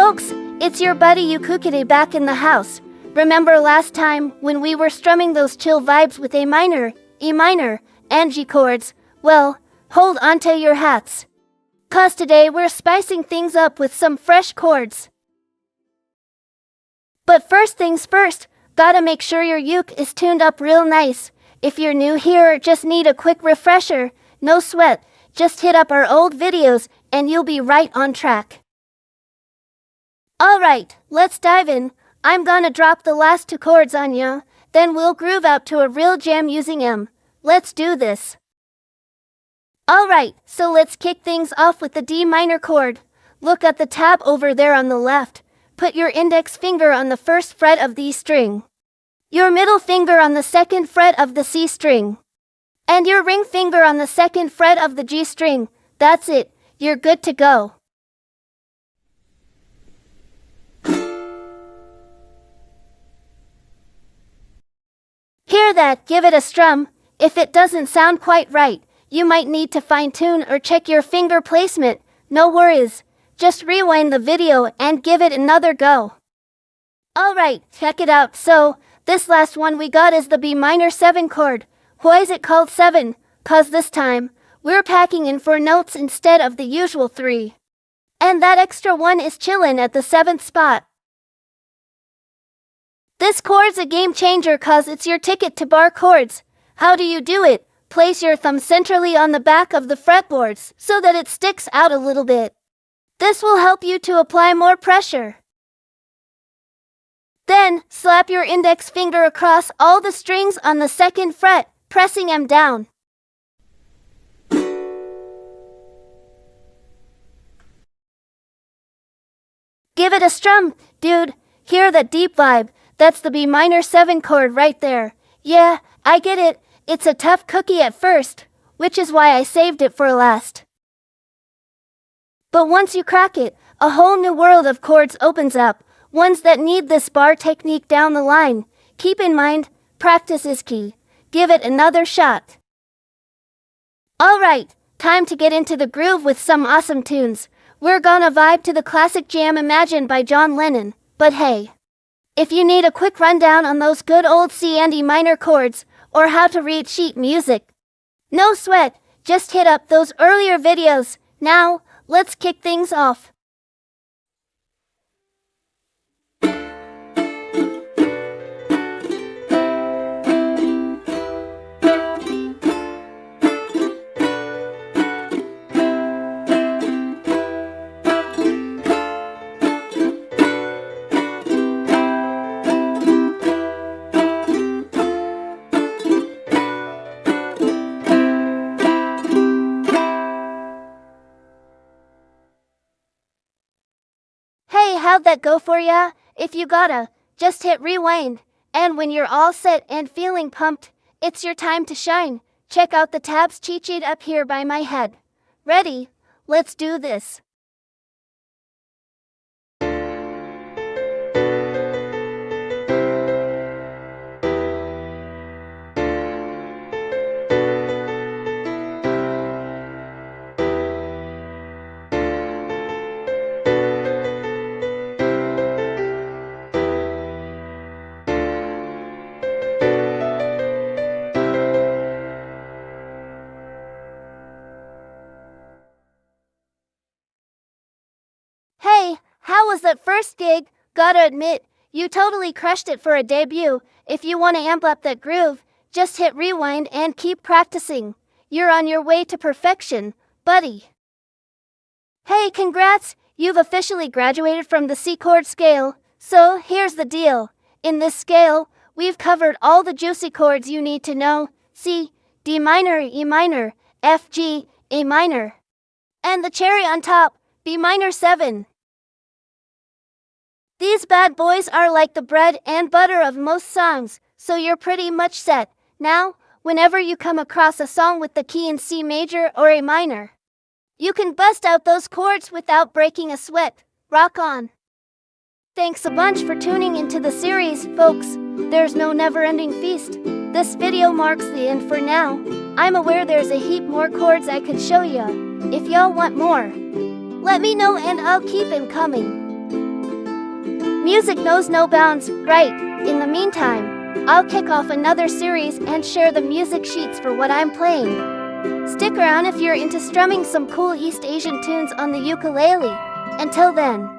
folks, it's your buddy Ukulele back in the house. Remember last time when we were strumming those chill vibes with A minor, E minor, and G chords? Well, hold on to your hats. 'Cause today we're spicing things up with some fresh chords. But first things first, gotta make sure your uke is tuned up real nice. If you're new here or just need a quick refresher, no sweat, just hit up our old videos and you'll be right on track. Alright, let's dive in. I'm gonna drop the last two chords on ya, then we'll groove out to a real jam using them. Let's do this. Alright, so let's kick things off with the D minor chord. Look at the tab over there on the left. Put your index finger on the first fret of the E string. Your middle finger on the second fret of the C string. And your ring finger on the second fret of the G string. That's it, you're good to go. Hear that? Give it a strum. If it doesn't sound quite right, you might need to fine-tune or check your finger placement. No worries. Just rewind the video and give it another go. Alright, check it out. So, this last one we got is the Bm7 chord. Why is it called 7? 'Cause this time, we're packing in 4 notes instead of the usual 3. And that extra one is chillin' at the 7th spot. This chord's a game changer 'cause it's your ticket to bar chords. How do you do it? Place your thumb centrally on the back of the fretboards so that it sticks out a little bit. This will help you to apply more pressure. Then, slap your index finger across all the strings on the second fret, pressing them down. Give it a strum, dude. Hear that deep vibe? That's the Bm7 chord right there. Yeah, I get it. It's a tough cookie at first, which is why I saved it for last. But once you crack it, a whole new world of chords opens up, ones that need this bar technique down the line. Keep in mind, practice is key. Give it another shot. Alright, time to get into the groove with some awesome tunes. We're gonna vibe to the classic jam Imagine by John Lennon. But hey, if you need a quick rundown on those good old C and E minor chords, or how to read sheet music, no sweat, just hit up those earlier videos. Now, let's kick things off. Hey, how'd that go for ya? If you gotta, just hit rewind. And when you're all set and feeling pumped, it's your time to shine. Check out the tabs cheat sheet up here by my head. Ready? Let's do this. Hey, how was that first gig? Gotta admit, you totally crushed it for a debut. If you want to amp up that groove, just hit rewind and keep practicing. You're on your way to perfection, buddy. Hey, congrats! You've officially graduated from the C chord scale. So, here's the deal. In this scale, we've covered all the juicy chords you need to know. C, D minor, E minor, F, G, A minor. And the cherry on top, Bm7. These bad boys are like the bread and butter of most songs, so you're pretty much set. Now, whenever you come across a song with the key in C major or A minor, you can bust out those chords without breaking a sweat. Rock on! Thanks a bunch for tuning into the series, folks. There's no never-ending feast. This video marks the end for now. I'm aware there's a heap more chords I could show ya. If y'all want more, let me know and I'll keep 'em coming. Music knows no bounds, right? In the meantime, I'll kick off another series and share the music sheets for what I'm playing. Stick around if you're into strumming some cool East Asian tunes on the ukulele. Until then,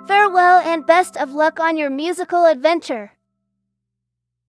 farewell and best of luck on your musical adventure.